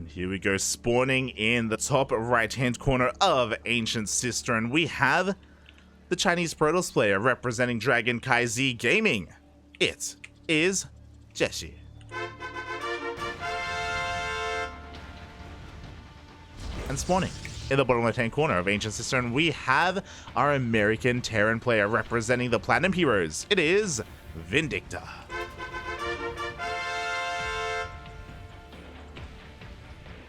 And here we go, spawning in the top right-hand corner of Ancient Cistern. We have the Chinese Protoss player representing CranKy Z Gaming. It is Jieshi. And spawning in the bottom left-hand corner of Ancient Cistern, we have our American Terran player representing the Platinum Heroes. It is Vindicta.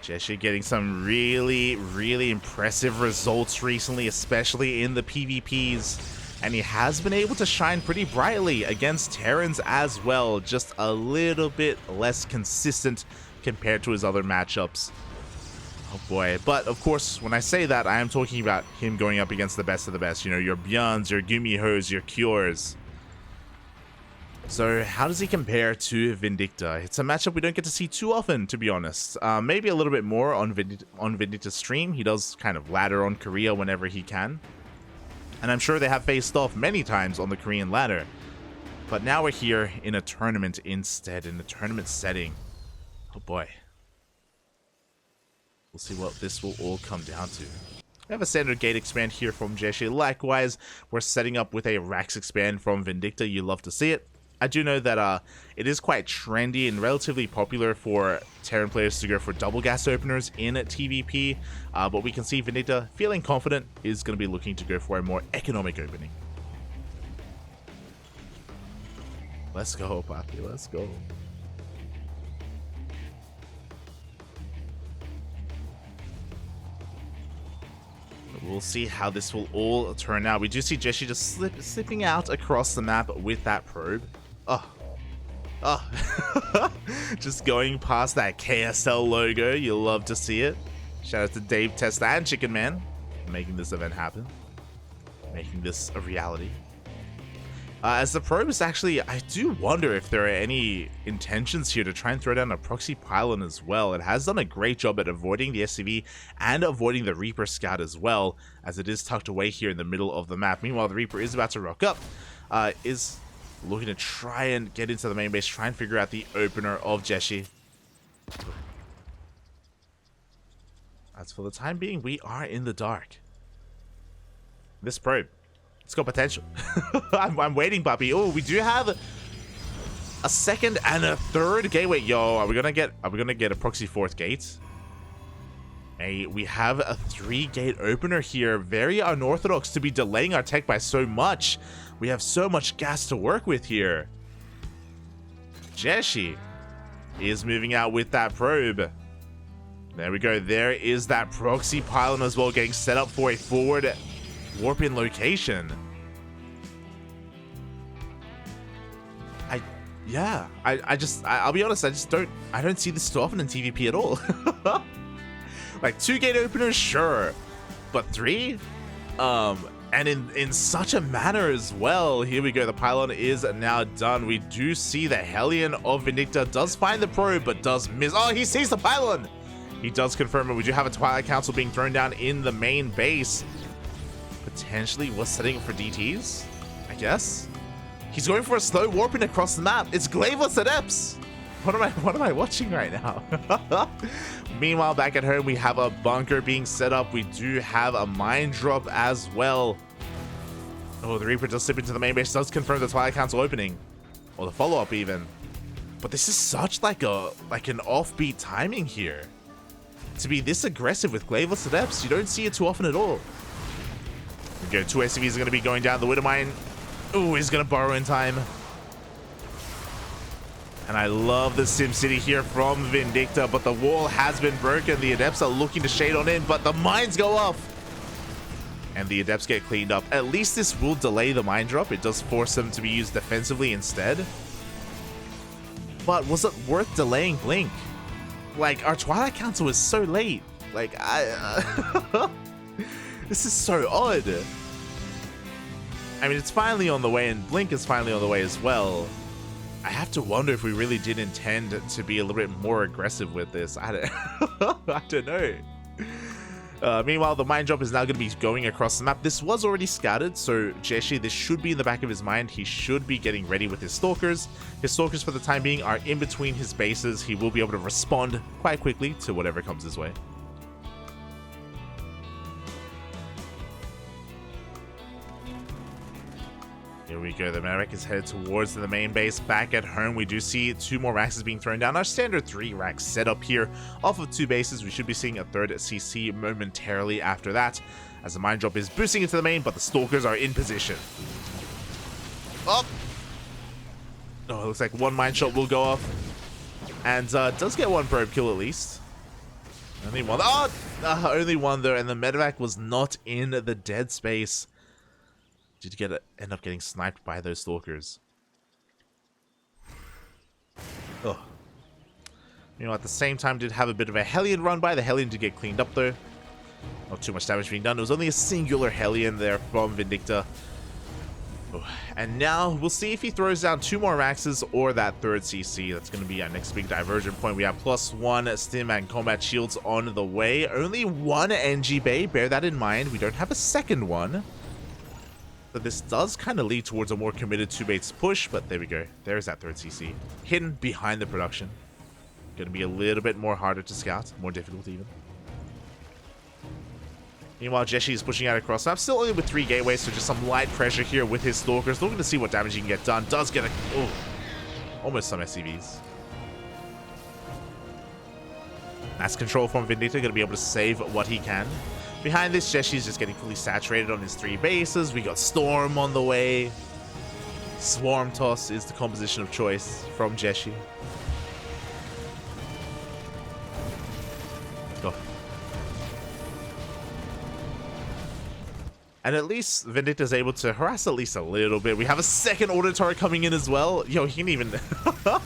Jieshi getting some really impressive results recently, especially in the PvPs. And he has been able to shine pretty brightly against Terrans as well, just a little bit less consistent compared to his other matchups. Oh boy. But of course, when I say that, I am talking about him going up against the best of the best. You know, your Bjorns, your Gumihos, your Cures. So how does he compare to Vindicta? It's a matchup we don't get to see too often, to be honest. Maybe a little bit more on Vindicta's stream. He does kind of ladder on Korea whenever he can. And I'm sure they have faced off many times on the Korean ladder. But now we're here in a tournament instead, in a tournament setting. Oh boy. We'll see what this will all come down to. We have a standard gate expand here from Jieshi. Likewise, we're setting up with a Rax expand from Vindicta. You love to see it. I do know that it is quite trendy and relatively popular for Terran players to go for double gas openers in TVP, but we can see Vindicta, feeling confident, is going to be looking to go for a more economic opening. Let's go, Papi, let's go. We'll see how this will all turn out. We do see Jieshi just slipping out across the map with that probe. Just going past that KSL logo. You'll love to see it. Shout out to Dave, Testa, and Chicken Man for making this event happen. Making this a reality. As the probe is actually, I do wonder if there are any intentions here to try and throw down a proxy pylon as well. It has done a great job at avoiding the SCV and avoiding the Reaper Scout as well, as it is tucked away here in the middle of the map. Meanwhile, the Reaper is about to rock up, is looking to try and get into the main base, try and figure out the opener of Jieshi. As for the time being, we are in the dark. This probe, it's got potential. I'm waiting, puppy. Oh, we do have a second and a third gateway. Yo, are we gonna get a proxy fourth gate? Hey, we have a 3-gate opener here. Very unorthodox to be delaying our tech by so much. We have so much gas to work with here. Jieshi is moving out with that probe. There we go. There is that proxy pylon as well, getting set up for a forward warp in location. I'll be honest, I don't see this too often in TVP at all. Like 2-gate openers, sure, but 3? And in such a manner as well. Here we go, the pylon is now done. We do see the Hellion of Vindicta does find the probe, but does miss. Oh, he sees the pylon! He does confirm it. We do have a Twilight Council being thrown down in the main base. Potentially was setting up for DTs, I guess. He's going for a slow warping across the map. It's Glaveless Adepts. What am I watching right now? Meanwhile, back at home, we have a bunker being set up. We do have a mine drop as well. Oh, the Reaper does slip into the main base. Does confirm the Twilight Council opening, or the follow-up even. But this is such like an offbeat timing here. To be this aggressive with Glaveless Adepts, you don't see it too often at all. Here we go, 2 SCVs are going to be going down the Widow Mine. Oh, he's going to burrow in time. And I love the SimCity here from Vindicta, but the wall has been broken. The Adepts are looking to shade on in, but the mines go off. And the Adepts get cleaned up. At least this will delay the mine drop. It does force them to be used defensively instead. But was it worth delaying Blink? Like, our Twilight Council is so late. Like, this is so odd. I mean, it's finally on the way, and Blink is finally on the way as well. I have to wonder if we really did intend to be a little bit more aggressive with this. I don't know. Meanwhile, the mine drop is now going to be going across the map. This was already scouted, so Jieshi, this should be in the back of his mind. He should be getting ready with his stalkers. His stalkers, for the time being, are in between his bases. He will be able to respond quite quickly to whatever comes his way. Here we go. The Medivac is headed towards the main base. Back at home, we do see 2 more racks being thrown down. Our standard 3 rack setup here off of 2 bases. We should be seeing a 3rd CC momentarily after that, as the mine drop is boosting into the main, but the stalkers are in position. Oh, it looks like 1 mine shot will go off, and does get 1 probe kill at least. Only 1. Only 1 though, and the Medivac was not in the dead space. Did end up getting sniped by those stalkers. Oh. At the same time, did have a bit of a Hellion run by. The Hellion did get cleaned up though. Not too much damage being done. It was only a singular Hellion there from Vindicta. Oh. And now we'll see if he throws down 2 more Raxes or that 3rd CC. That's going to be our next big diversion point. We have +1 stim and combat shields on the way. Only 1 NG Bay. Bear that in mind. We don't have a second one. But this does kind of lead towards a more committed 2-baits push, but there we go. There's that 3rd CC. Hidden behind the production. Going to be a little bit more harder to scout. More difficult even. Meanwhile, Jieshi is pushing out across map. Still only with 3 gateways, so just some light pressure here with his stalkers. Looking to see what damage he can get done. Does get a... Oh, almost some SCVs. Mass control from Vindicta. Going to be able to save what he can. Behind this, Jeshi's just getting fully saturated on his 3 bases. We got Storm on the way. Swarm Toss is the composition of choice from Jieshi. Go. And at least Vindicta is able to harass at least a little bit. We have a 2nd order turret coming in as well. Yo, he can even...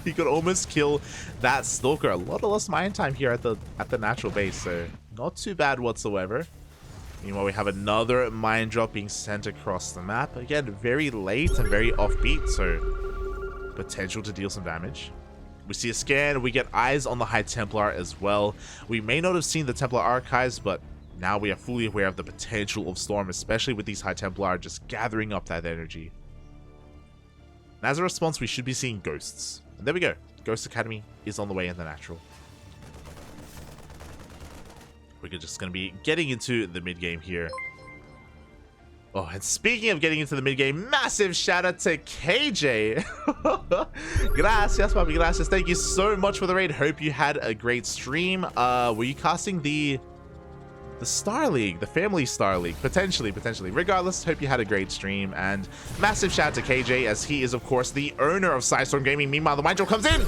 he could almost kill that Stalker. A lot of lost mine time here at the natural base, so not too bad whatsoever. Meanwhile, we have another mine drop being sent across the map. Again, very late and very offbeat, so potential to deal some damage. We see a scan. We get eyes on the High Templar as well. We may not have seen the Templar archives, but now we are fully aware of the potential of Storm, especially with these High Templar just gathering up that energy. And as a response, we should be seeing Ghosts. And there we go. Ghost Academy is on the way in the natural. We're just going to be getting into the mid-game here. Oh, and speaking of getting into the mid-game, massive shout out to KJ. Gracias, papi, gracias. Thank you so much for the raid. Hope you had a great stream. Were you casting the Star League, the Family Star League? Potentially. Regardless, hope you had a great stream. And massive shout out to KJ, as he is, of course, the owner of Sidestorm Gaming. Meanwhile, the mine drop comes in.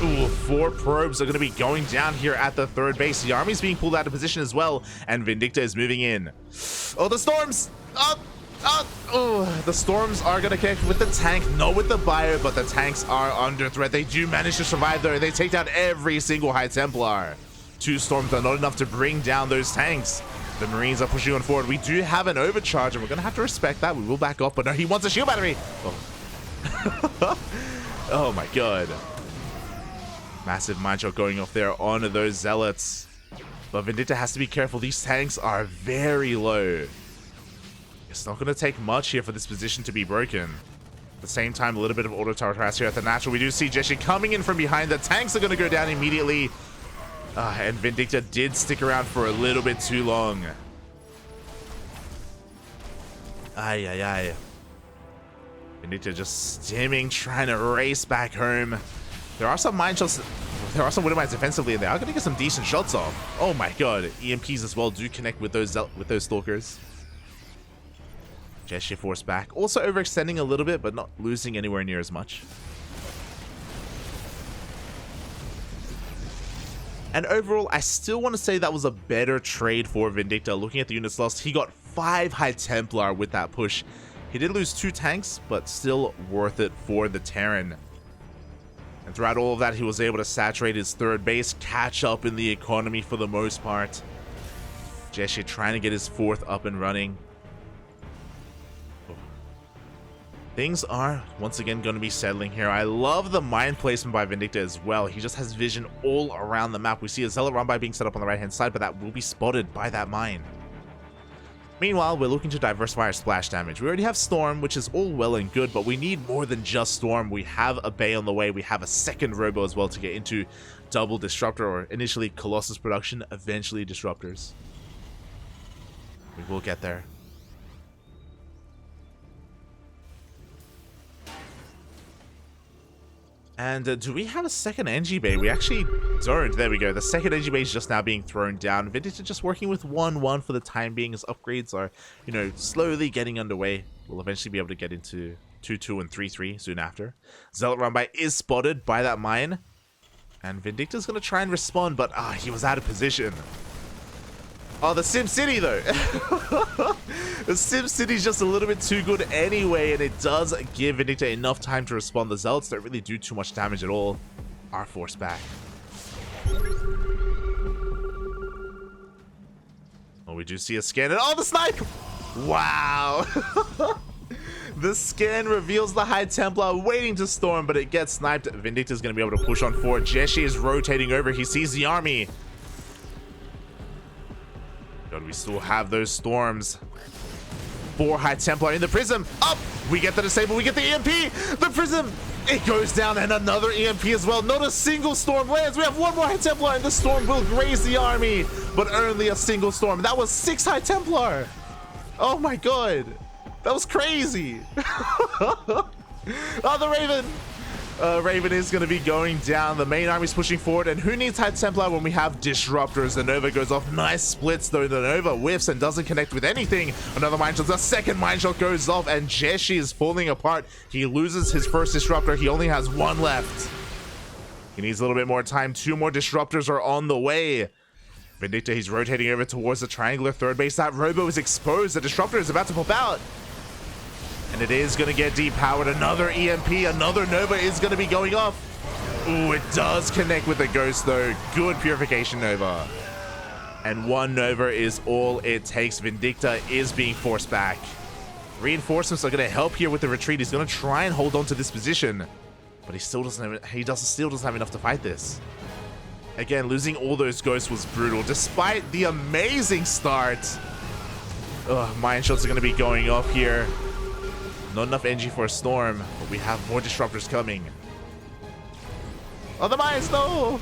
Ooh, 4 probes are going to be going down here at the 3rd base. The army's being pulled out of position as well, and Vindicta is moving in. Oh, the storms! Oh, the storms are going to connect with the tank, not with the bio, but the tanks are under threat. They do manage to survive though. They take down every single High Templar. 2 storms are not enough to bring down those tanks. The Marines are pushing on forward. We do have an overcharge, and we're going to have to respect that. We will back off, but no, he wants a shield battery. Oh, oh my god. Massive mine shot going off there on those Zealots. But Vindicta has to be careful. These tanks are very low. It's not going to take much here for this position to be broken. At the same time, a little bit of auto turret harass here at the natural. We do see Jieshi coming in from behind. The tanks are going to go down immediately. And Vindicta did stick around for a little bit too long. Ay. Vindicta just stimming, trying to race back home. There are some mine shots. There are some Widow Mines defensively, and they are going to get some decent shots off. Oh my god. EMPs as well do connect with those Stalkers. Jieshi forced back. Also overextending a little bit, but not losing anywhere near as much. And overall, I still want to say that was a better trade for Vindicta. Looking at the units lost, he got 5 High Templar with that push. He did lose 2 tanks, but still worth it for the Terran. And throughout all of that, he was able to saturate his 3rd base, catch up in the economy for the most part. Jieshi trying to get his 4th up and running. Things are once again going to be settling here. I love the mine placement by Vindicta as well. He just has vision all around the map. We see a Zealot Run-by being set up on the right-hand side, but that will be spotted by that mine. Meanwhile, we're looking to diversify our splash damage. We already have Storm, which is all well and good, but we need more than just Storm. We have a Bay on the way. We have a second Robo as well to get into double Disruptor, or initially Colossus production, eventually Disruptors. We will get there. And do we have a second NG Bay? We actually don't. There we go. The second NG Bay is just now being thrown down. Vindicta just working with 1-1 for the time being, as upgrades are, you know, slowly getting underway. We'll eventually be able to get into 2-2 and 3-3 soon after. Zealot Run-by is spotted by that mine. And Vindicta's going to try and respond, but he was out of position. Oh, the Sim City though. The Sim City's just a little bit too good anyway, and it does give Vindicta enough time to respond. The Zealots don't really do too much damage at all. Are forced back. Oh, we do see a scan, and oh, the snipe! Wow. The scan reveals the High Templar waiting to storm, but it gets sniped. Vindicta's going to be able to push on forward. Jieshi is rotating over. He sees the army. God, we still have those storms. 4 High Templar in the Prism. Up! We get the disable. We get the EMP. The Prism. It goes down, and another EMP as well. Not a single storm lands. We have 1 more High Templar, and the storm will graze the army, but only a single storm. That was 6 High Templar. Oh my god. That was crazy. Oh, the Raven. Raven is going to be going down. The main army's pushing forward, and who needs High Templar when we have Disruptors? The Nova goes off. Nice splits, though. The Nova whiffs and doesn't connect with anything. Another mine shot. The second mine shot goes off, and Jieshi is falling apart. He loses his first Disruptor. He only has 1 left. He needs a little bit more time. 2 more Disruptors are on the way. Vindicta, he's rotating over towards the triangular third base. That Robo is exposed. The Disruptor is about to pop out. And it is going to get depowered. Another EMP, another Nova is going to be going off. Ooh, it does connect with the Ghost, though. Good Purification Nova. And 1 Nova is all it takes. Vindicta is being forced back. Reinforcements are going to help here with the retreat. He's going to try and hold on to this position, but he still doesn't have enough to fight this. Again, losing all those Ghosts was brutal, despite the amazing start. Mine shots are going to be going off here. Not enough NG for a storm, but we have more Disruptors coming. Oh, the mines, no!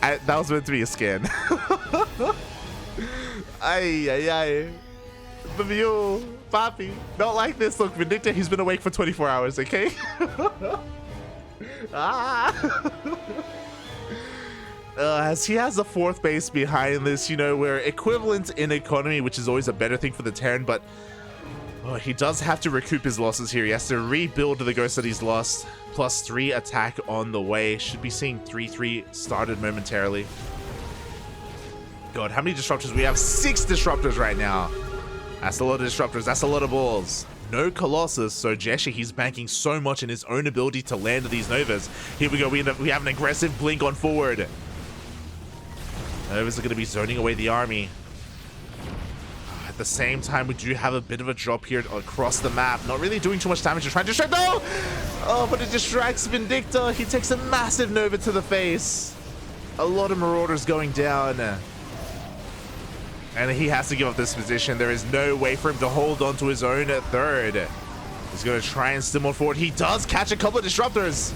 That was meant to be a scan. Ay. The view, Papi. Not like this. Look, Vindicta, he's been awake for 24 hours, okay? As he has a 4th base behind this, you know, we're equivalent in economy, which is always a better thing for the Terran, but he does have to recoup his losses here. He has to rebuild the Ghost that he's lost. +3 attack on the way. Should be seeing 3-3 started momentarily. God, how many Disruptors? We have 6 Disruptors right now. That's a lot of Disruptors. That's a lot of balls. No Colossus, so Jieshi, he's banking so much in his own ability to land these Novas. Here we go. We have an aggressive blink on forward. Novas are going to be zoning away the army. At the same time, we do have a bit of a drop here across the map. Not really doing too much damage. Just trying to distract. No! Oh, but it distracts Vindicta. He takes a massive Nova to the face. A lot of Marauders going down. And he has to give up this position. There is no way for him to hold on to his own third. He's going to try and stimulate forward. He does catch a couple of Disruptors.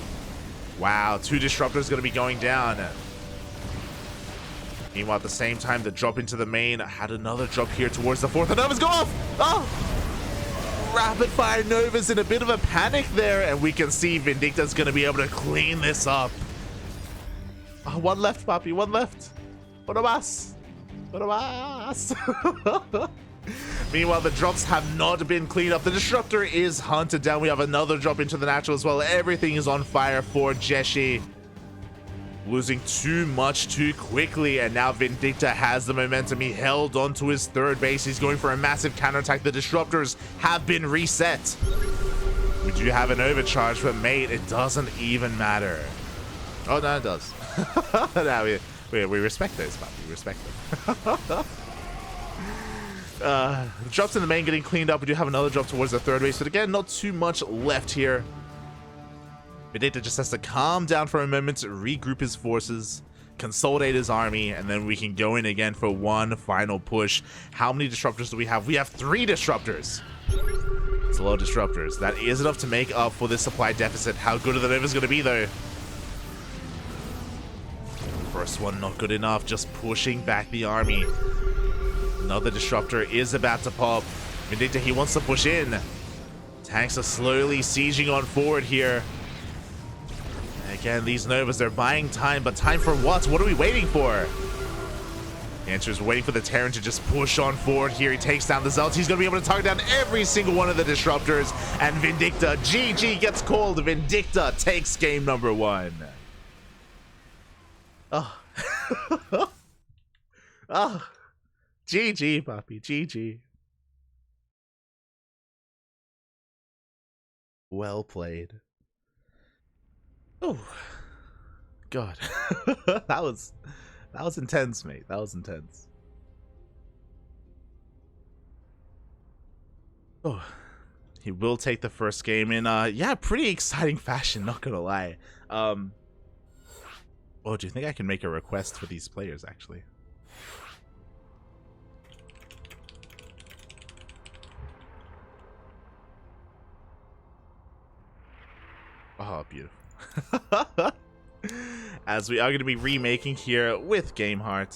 Wow, 2 Disruptors going to be going down. Meanwhile, at the same time, the drop into the main had another drop here towards the 4th. The Novas go off! Oh! Rapid fire Novas in a bit of a panic there, and we can see Vindicta's going to be able to clean this up. Oh, 1 left, Papi. 1 left. Uno más. Uno más. Meanwhile, the drops have not been cleaned up. The Disruptor is hunted down. We have another drop into the natural as well. Everything is on fire for Jieshi. Losing too much too quickly, and now Vindicta has the momentum. He held onto his 3rd base. He's going for a massive counterattack. The Disruptors have been reset. We do have an overcharge, but mate, it doesn't even matter. Oh, no, it does. No, we respect those, but we respect them. The drops in the main getting cleaned up. We do have another drop towards the third base, but again, not too much left here. Vindicta just has to calm down for a moment, regroup his forces, consolidate his army, and then we can go in again for one final push. How many disruptors do we have? We have 3 disruptors. It's a lot of disruptors. That is enough to make up for this supply deficit. How good are the Novas going to be, though? First one, not good enough. Just pushing back the army. Another disruptor is about to pop. Vindicta, he wants to push in. Tanks are slowly sieging on forward here. Again, these Novas, they're buying time, but time for what? What are we waiting for? The answer is we're waiting for the Terran to just push on forward here. He takes down the Zealots. He's going to be able to target down every single one of the disruptors. And Vindicta, GG gets called. Vindicta takes game number 1. Oh. Oh. GG, Poppy. GG. Well played. Oh, God. that was intense, mate. That was intense. Oh, he will take the first game in, yeah, pretty exciting fashion, not gonna lie. Oh, do you think I can make a request for these players, actually? Oh, beautiful. As we are going to be remaking here with Game Heart.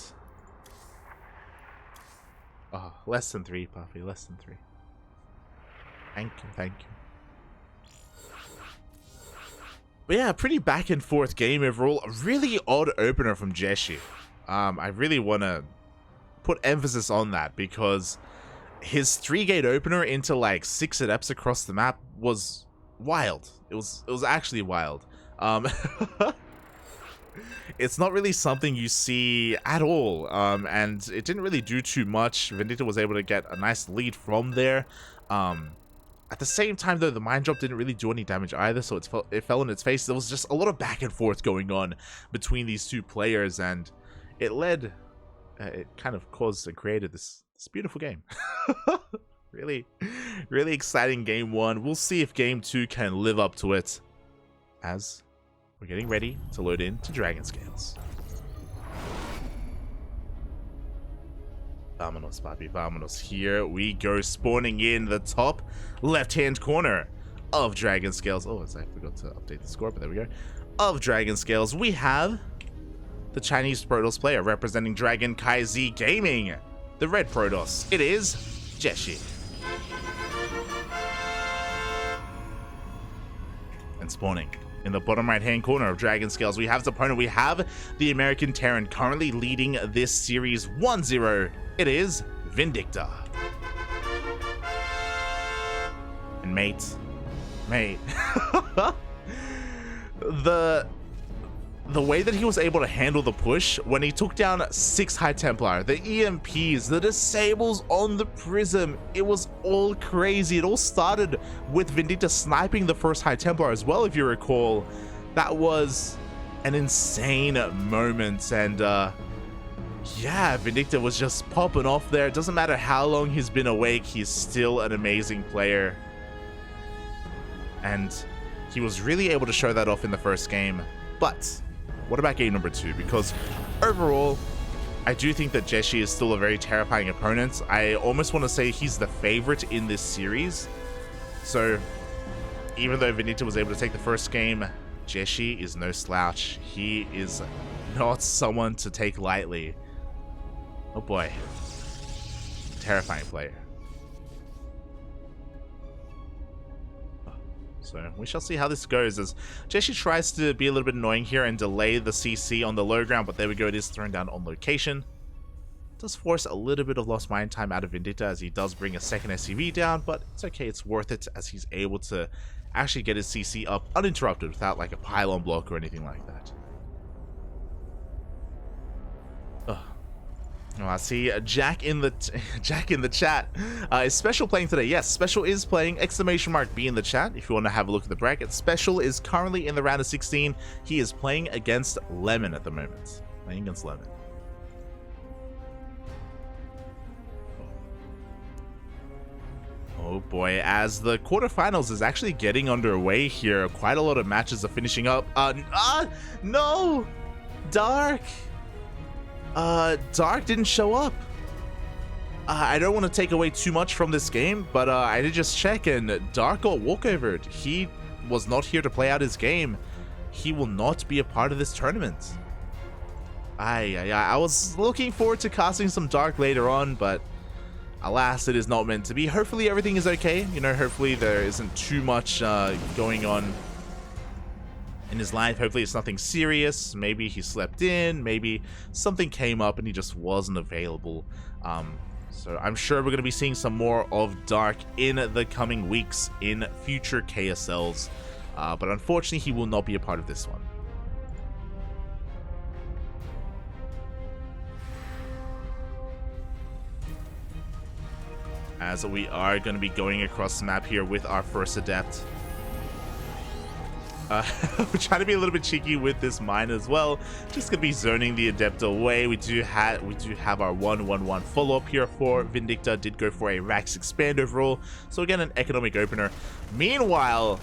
Oh, less than 3, Puffy. Less than 3. Thank you, thank you. But yeah, pretty back and forth game overall. A really odd opener from Jieshi. I really want to put emphasis on that because his 3-gate opener into like 6 adepts across the map was wild. It was actually wild. It's not really something you see at all, and it didn't really do too much. Vindicta was able to get a nice lead from there. At the same time, though, the Mind Drop didn't really do any damage either, so it fell in its face. There was just a lot of back and forth going on between these two players, and it led, it kind of caused and created this beautiful game. Really, really exciting game 1. We'll see if game 2 can live up to it, as we're getting ready to load into Dragon Scales. Vamonos, papi, vamonos. Here we go, spawning in the top left-hand corner of Dragon Scales. Oh, I forgot to update the score, but there we go. Of Dragon Scales, we have the Chinese Protoss player representing CranKy Z Gaming. The red Protoss, it is Jieshi. And spawning in the bottom right-hand corner of Dragon Scales, we have the opponent. We have the American Terran currently leading this series 1-0. It is Vindicta. And mate, the way that he was able to handle the push when he took down 6 High Templar, the EMPs, the disables on the Prism, it was all crazy. It all started with Vindicta sniping the first High Templar as well, if you recall. That was an insane moment, and yeah, Vindicta was just popping off there. It doesn't matter how long he's been awake, he's still an amazing player. And he was really able to show that off in the first game. But what about game number 2? Because overall, I do think that Jieshi is still a very terrifying opponent. I almost want to say he's the favorite in this series. So even though Vindicta was able to take the first game, Jieshi is no slouch. He is not someone to take lightly. Oh boy. Terrifying player. So we shall see how this goes as Jieshi tries to be a little bit annoying here and delay the CC on the low ground, but there we go, it is thrown down on location. Does force a little bit of lost mine time out of Vindicta as he does bring a second SCV down, but it's okay, it's worth it as he's able to actually get his CC up uninterrupted without like a pylon block or anything like that. Oh, I see Jack in the chat. Is Special playing today? Yes, Special is playing. Exclamation mark B in the chat if you want to have a look at the bracket. Special is currently in the round of 16. He is playing against Lemon at the moment. Playing against Lemon. Oh boy, as the quarterfinals is actually getting underway here, quite a lot of matches are finishing up. No! Dark! Dark didn't show up. I don't want to take away too much from this game, but I did just check and Dark got walkovered. He was not here to play out his game. He will not be a part of this tournament. I was looking forward to casting some Dark later on, but alas, it is not meant to be. Hopefully everything is okay. You know, hopefully there isn't too much going on in his life. Hopefully it's nothing serious. Maybe he slept in. Maybe something came up and he just wasn't available. So I'm sure we're going to be seeing some more of Dark in the coming weeks in future KSLs. But unfortunately, he will not be a part of this one. As we are going to be going across the map here with our first Adept. We're trying to be a little bit cheeky with this mine as well. Just going to be zoning the Adept away. We do have our 1-1-1 follow-up here for Vindicta. Did go for a Rax expand overall. So again, an economic opener. Meanwhile,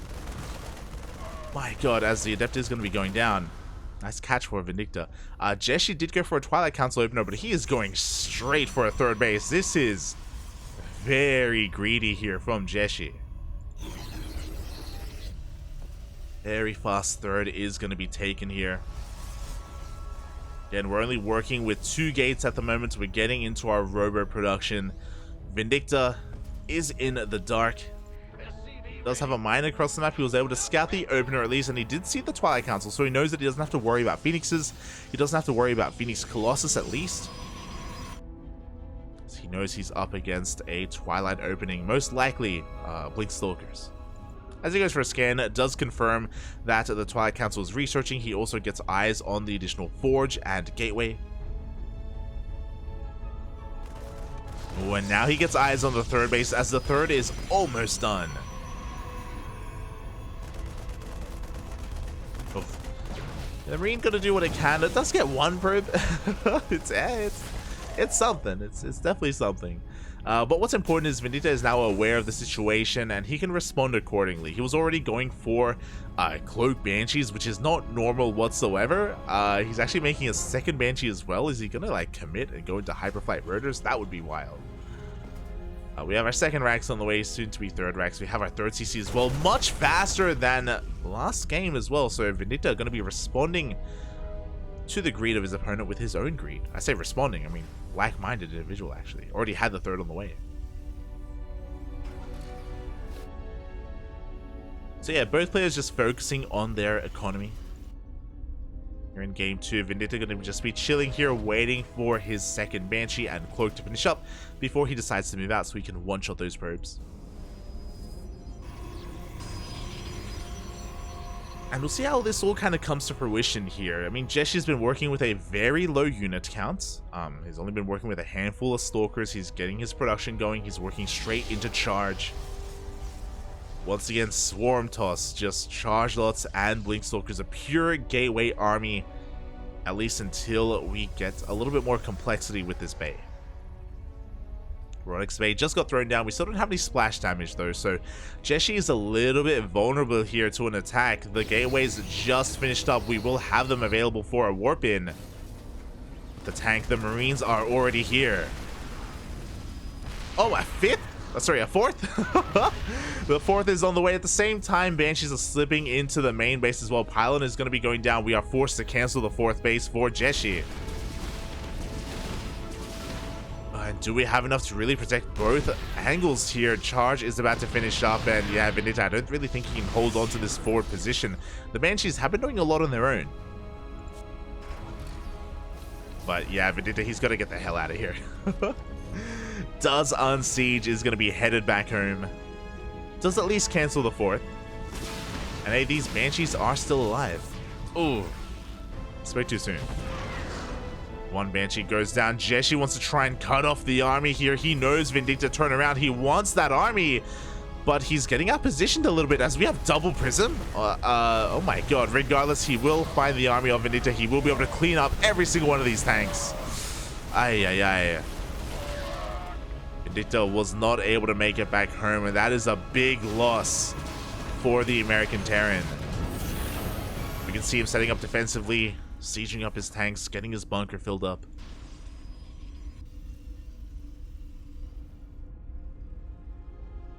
my god, as the Adept is going to be going down. Nice catch for Vindicta. Jieshi did go for a Twilight Council opener, but he is going straight for a third base. This is very greedy here from Jieshi. Very fast third is going to be taken here. Again, we're only working with 2 gates at the moment. We're getting into our robo production. Vindicta is in the dark. Does have a mine across the map. He was able to scout the opener at least, and he did see the Twilight Council, so he knows that he doesn't have to worry about Phoenixes. He doesn't have to worry about Phoenix Colossus at least. He knows he's up against a Twilight opening, most likely Blink Stalkers. As he goes for a scan, it does confirm that the Twilight Council is researching. He also gets eyes on the additional Forge and Gateway. Oh, and now he gets eyes on the third base as the third is almost done. Oh. The Marine gonna do what it can. It does get one probe. It's something. It's definitely something. But what's important is Vindicta is now aware of the situation and he can respond accordingly. He was already going for Cloak Banshees, which is not normal whatsoever. He's actually making a second Banshee as well. Is he gonna like commit and go into Hyperflight Rotors? That would be wild. We have our second Rax on the way, soon to be third Rax. We have our third CC as well, much faster than last game as well. So Vindicta going to be responding to the greed of his opponent with his own greed. I say responding, I mean like-minded individual actually. Already had the third on the way. So yeah, both players just focusing on their economy. Here in game 2, Vindicta going to just be chilling here, waiting for his second Banshee and Cloak to finish up before he decides to move out so he can one-shot those probes. And we'll see how this all kind of comes to fruition here. I mean, Jeshi's been working with a very low unit count. He's only been working with a handful of Stalkers. He's getting his production going. He's working straight into charge. Once again, Swarm Toss, just Charge Lots and Blink Stalkers, a pure gateway army, at least until we get a little bit more complexity with this bay. Rodix Bay just got thrown down. We still don't have any splash damage though, so Jieshi is a little bit vulnerable here to an attack. The gateways just finished up. We will have them available for a warp in. The tank, the Marines are already here. Oh, a fifth? Sorry, a fourth? The fourth is on the way at the same time. Banshees are slipping into the main base as well. Pylon is going to be going down. We are forced to cancel the fourth base for Jieshi. Do we have enough to really protect both angles here? Charge is about to finish up, and yeah, Vindicta, I don't really think he can hold on to this forward position. The Banshees have been doing a lot on their own. But yeah, Vindicta, he's got to get the hell out of here. Does Unsiege, is going to be headed back home. Does at least cancel the fourth. And hey, these Banshees are still alive. Ooh, spoke too soon. One Banshee goes down. Jieshi wants to try and cut off the army here. He knows Vindicta turn around. He wants that army, but he's getting out positioned a little bit as we have double prism. Oh my god. Regardless, he will find the army of Vindicta. He will be able to clean up every single one of these tanks. Ay. Vindicta was not able to make it back home, and that is a big loss for the American Terran. We can see him setting up defensively, sieging up his tanks, getting his bunker filled up.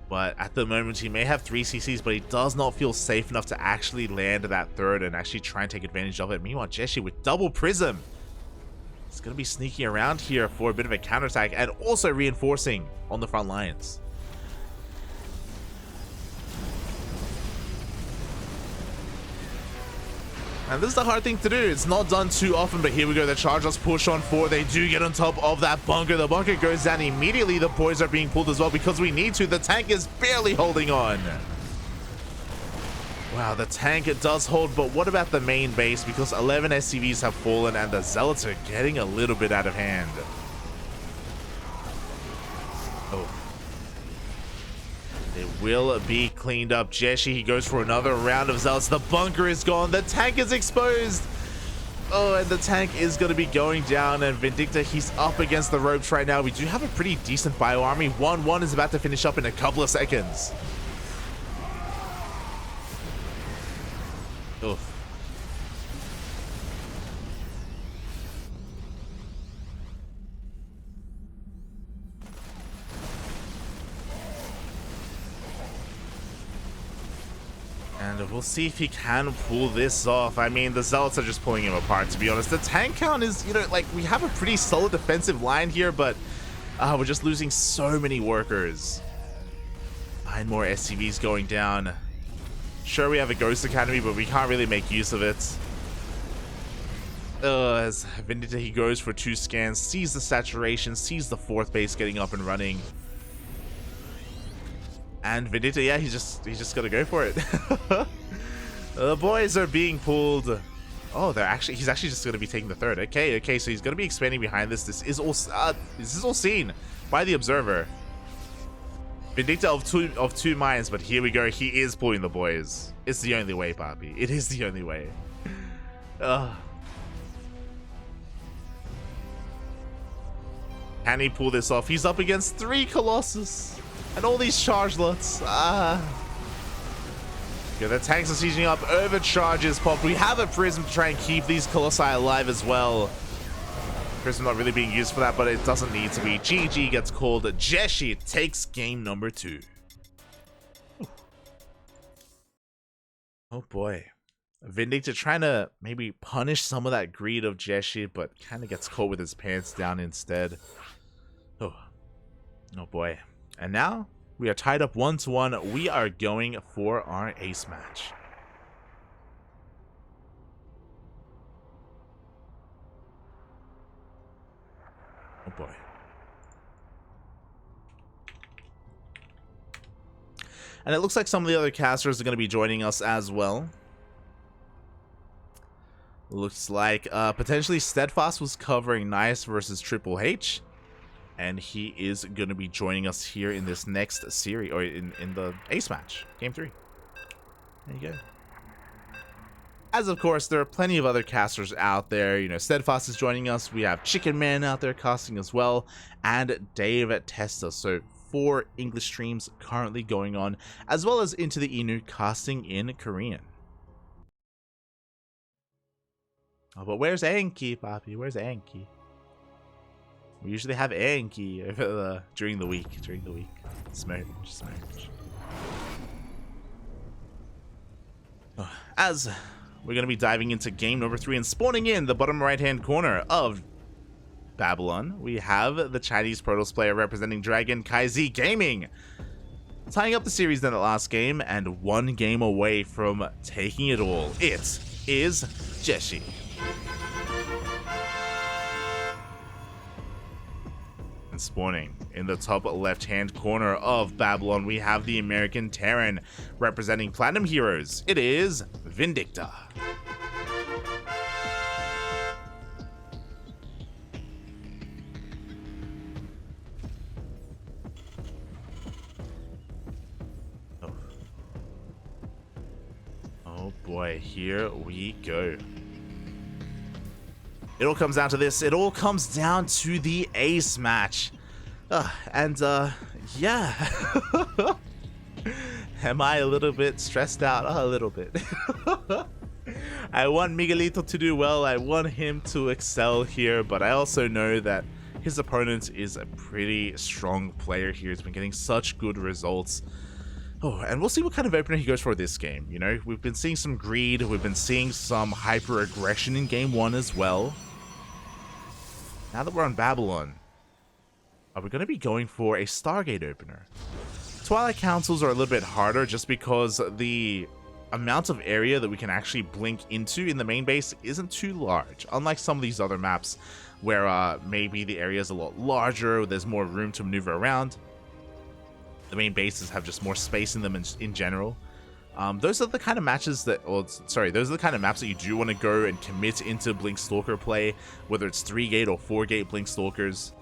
But at the moment, he may have 3 CCs, but he does not feel safe enough to actually land that third and actually try and take advantage of it. Meanwhile, Jieshi with double prism. He's going to be sneaking around here for a bit of a counterattack and also reinforcing on the front lines. And this is the hard thing to do. It's not done too often, but here we go. The Chargers push on forward. They do get on top of that bunker. The bunker goes down immediately. The boys are being pulled as well because we need to. The tank is barely holding on. Wow, the tank, it does hold, but what about the main base? Because 11 SCVs have fallen and the Zealots are getting a little bit out of hand. Oh. They will be cleaned up. Jieshi, he goes for another round of Zealots. The bunker is gone. The tank is exposed. Oh, and the tank is going to be going down. And Vindicta, he's up against the ropes right now. We do have a pretty decent bio army. 1-1 is about to finish up in a couple of seconds. Oof. And we'll see if he can pull this off. I mean, the Zealots are just pulling him apart, to be honest. The tank count is, you know, like, we have a pretty solid defensive line here, but we're just losing so many workers. 9 more SCVs going down. Sure, we have a Ghost Academy, but we can't really make use of it. As Vindicta, he goes for 2 scans, sees the saturation, sees the 4th base getting up and running. And Vindicta, yeah, he's just gonna go for it. The boys are being pulled. Oh, he's actually just gonna be taking the 3rd. Okay, so he's gonna be expanding behind this. This is all seen by the observer. Vindicta of two minds, but here we go. He is pulling the boys. It's the only way, Papi. It is the only way. Can he pull this off? He's up against 3 Colossus. And all these charge lots. Yeah, the tanks are sieging up. Overcharges pop. We have a prism to try and keep these Colossi alive as well. Prism not really being used for that, but it doesn't need to be. GG gets called. Jieshi takes game number 2. Oh boy. Vindicta trying to maybe punish some of that greed of Jieshi, but kind of gets caught with his pants down instead. Oh boy. And now we are tied up 1-1. We are going for our ace match. Oh boy. And it looks like some of the other casters are going to be joining us as well. Looks like potentially Steadfast was covering Nice versus Triple H. And he is going to be joining us here in this next series, or in the ace match, game 3. There you go. As of course, there are plenty of other casters out there. You know, Steadfast is joining us. We have Chicken Man out there casting as well, and Dave Testa. So 4 English streams currently going on, as well as Into the Inu casting in Korean. Oh, but where's Anki, Papi? Where's Anki? We usually have Anki during the week. Smerge. As we're going to be diving into game number 3 and spawning in the bottom right-hand corner of Babylon, we have the Chinese Protoss player representing Dragon KaiZ Gaming, tying up the series in the last game and 1 game away from taking it all. It is Jieshi. And spawning in the top left-hand corner of Babylon, we have the American Terran representing Platinum Heroes. It is Vindicta. Oh boy, here we go. It all comes down to this. It all comes down to the ace match. Yeah. Am I a little bit stressed out? A little bit. I want Miguelito to do well. I want him to excel here, but I also know that his opponent is a pretty strong player here. He's been getting such good results. Oh, and we'll see what kind of opener he goes for this game. You know, we've been seeing some greed. We've been seeing some hyper aggression in game 1 as well. Now that we're on Babylon, are we going to be going for a Stargate opener? Twilight Councils are a little bit harder just because the amount of area that we can actually blink into in the main base isn't too large. Unlike some of these other maps where maybe the area is a lot larger, there's more room to maneuver around. The main bases have just more space in them in general. Those are the kind of matches that, those are the kind of maps that you do want to go and commit into Blink Stalker play, whether it's 3-gate or 4-gate Blink Stalkers.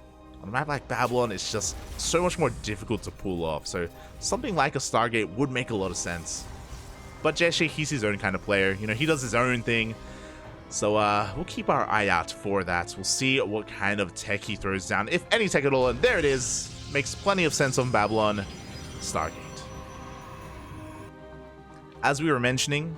On a map like Babylon, it's just so much more difficult to pull off, so something like a Stargate would make a lot of sense. But Jieshi, he's his own kind of player, you know, he does his own thing. So we'll keep our eye out for that. We'll see what kind of tech he throws down, if any tech at all, and there it is. Makes plenty of sense on Babylon. Stargate. As we were mentioning,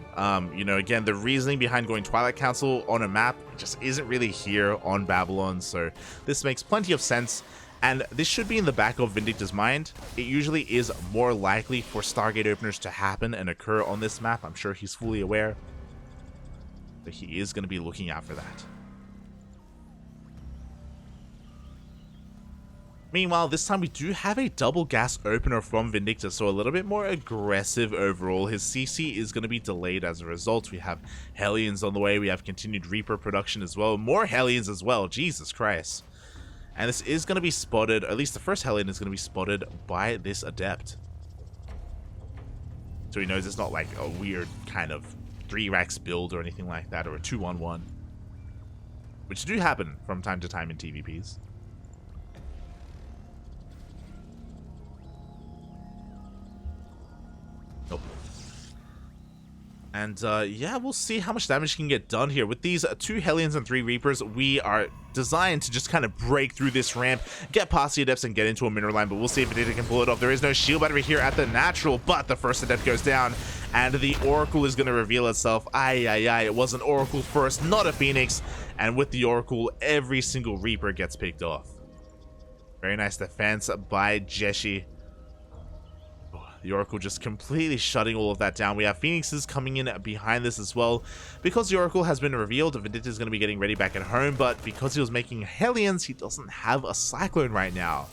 you know, again, the reasoning behind going Twilight Council on a map just isn't really here on Babylon, so this makes plenty of sense, and this should be in the back of Vindicta's mind. It usually is more likely for Stargate openers to happen and occur on this map. I'm sure he's fully aware, but he is going to be looking out for that. Meanwhile, this time we do have a double gas opener from Vindicta, so a little bit more aggressive overall. His CC is going to be delayed as a result. We have Hellions on the way. We have continued Reaper production as well. More Hellions as well. Jesus Christ. And this is going to be spotted, at least the first Hellion is going to be spotted by this Adept. So he knows it's not like a weird kind of 3-racks build or anything like that, or a 2-1-1. Which do happen from time to time in TVPs. Nope. And yeah, we'll see how much damage can get done here. With these 2 Hellions and 3 Reapers, we are designed to just kind of break through this ramp, get past the Adepts, and get into a mineral line, but we'll see if Vindicta can pull it off. There is no shield battery here at the natural, but the first Adept goes down, and the Oracle is going to reveal itself. It was an Oracle first, not a Phoenix, and with the Oracle, every single Reaper gets picked off. Very nice defense by Jieshi. The Oracle just completely shutting all of that down. We have Phoenixes coming in behind this as well. Because the Oracle has been revealed, Vindicta is going to be getting ready back at home, but because he was making Hellions, he doesn't have a Cyclone right now.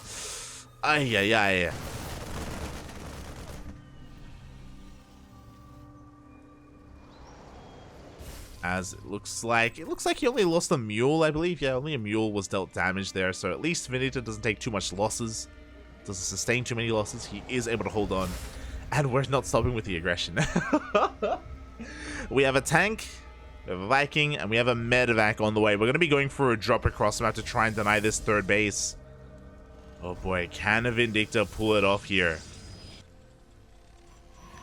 As it looks like he only lost a Mule, I believe. Yeah, only a Mule was dealt damage there, so at least Vindicta doesn't take too much losses. Doesn't sustain too many losses. He is able to hold on, and we're not stopping with the aggression. We have a tank, we have a Viking, and we have a medevac on the way. We're going to be going for a drop across the map to try and deny this third base. Oh boy, can a Vindicta pull it off here?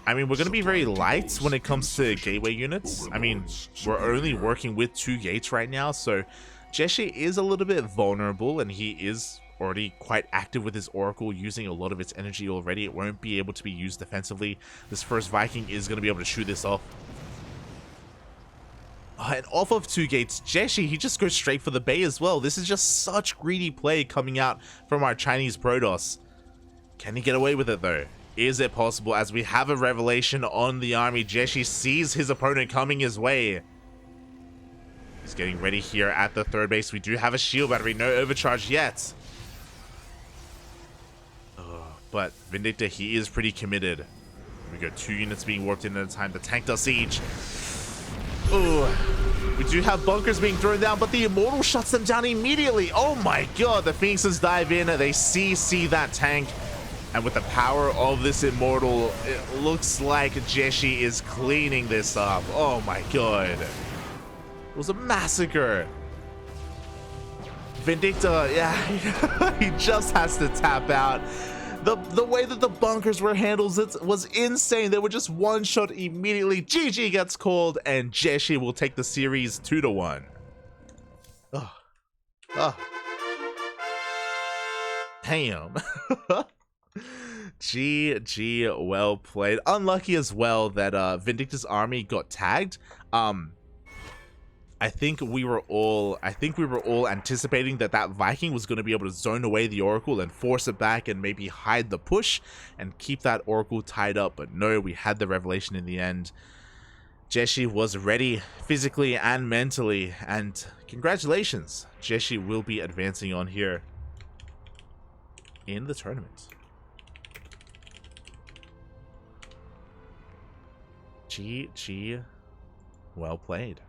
I mean, we're going to be very light when it comes to gateway units. I mean, we're only working with 2 gates right now, so Jieshi is a little bit vulnerable, and he is already quite active with his Oracle, using a lot of its energy already. It won't be able to be used defensively. This first Viking is going to be able to shoot this off. And off of 2 gates, Jieshi, he just goes straight for the Bay as well. This is just such greedy play coming out from our Chinese Protoss. Can he get away with it though? Is it possible? As we have a revelation on the army, Jieshi sees his opponent coming his way. He's getting ready here at the third base. We do have a shield battery, no overcharge yet. But Vindicta, he is pretty committed. We got 2 units being warped in at a time. The tank does siege. Ooh. We do have bunkers being thrown down, but the Immortal shuts them down immediately. Oh my god, the Phoenixes dive in. They see that tank. And with the power of this Immortal, it looks like Jieshi is cleaning this up. Oh my god. It was a massacre. Vindicta, yeah, he just has to tap out. The way that the bunkers were handled, it was insane. They were just one-shot immediately. GG gets called, and Jieshi will take the series 2-1. Damn. GG, well played. Unlucky as well that Vindicta's army got tagged. I think we were all anticipating that Viking was going to be able to zone away the Oracle and force it back and maybe hide the push and keep that Oracle tied up. But no, we had the revelation in the end. Jieshi was ready physically and mentally, and congratulations, Jieshi will be advancing on here in the tournament. GG, well played.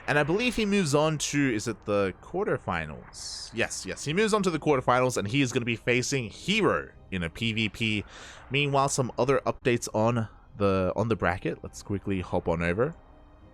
And I believe he moves on to, is it the quarterfinals? Yes, he moves on to the quarterfinals, and he is going to be facing Hero in a PvP. Meanwhile, some other updates on the bracket. Let's quickly hop on over.